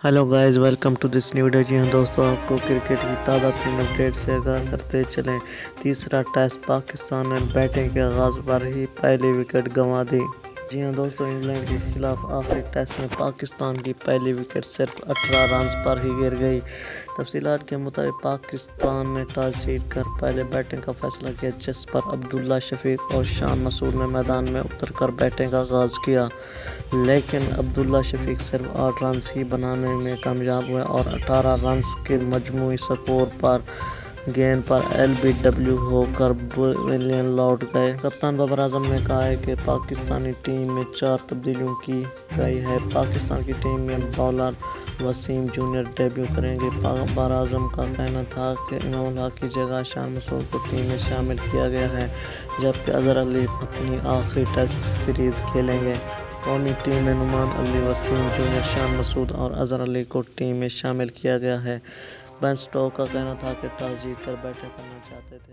Hello guys, welcome to this new video. جی ہاں دوستوں، آپ کو کرکٹ کی تازہ ترین اپڈیٹ سے آگاہ کرتے چلیں۔ تیسرا ٹیسٹ پاکستان نے بیٹنگ کے آغاز پر ہی پہلی وکٹ گنوا دی۔ جی ہاں دوستوں، انگلینڈ کے خلاف آخری ٹیسٹ میں پاکستان کی پہلی وکٹ صرف 18 رنز پر ہی گر گئی۔ تفصیلات کے مطابق پاکستان نے ٹاس جیت کر پہلے بیٹنگ کا فیصلہ کیا، جس پر عبداللہ شفیق اور شان مسعود نے میدان میں اتر کر بیٹنگ کا آغاز کیا، لیکن عبداللہ شفیق صرف 8 رنز ہی بنانے میں کامیاب ہوئے اور 18 رنز کے مجموعی سکور پر گیند پر LBW ہو کر پویلین لوٹ گئے۔ کپتان بابر اعظم نے کہا ہے کہ پاکستانی ٹیم میں 4 تبدیلیاں کی گئی ہیں۔ پاکستان کی ٹیم میں باؤلر وسیم جونیئر ڈیبیو کریں گے۔ بابر اعظم کا کہنا تھا کہ امام الحق کی جگہ شان مسعود کو ٹیم میں شامل کیا گیا ہے، جبکہ اظہر علی اپنی آخری ٹیسٹ سیریز کھیلیں گے۔ قومی ٹیم میں نعمان علی، وسیم جونیئر، شان مسعود اور اظہر علی کو ٹیم میں شامل کیا گیا ہے۔ بین سٹوکس کا کہنا تھا کہ ٹاس جیت کر بیٹنگ کرنا چاہتے تھے۔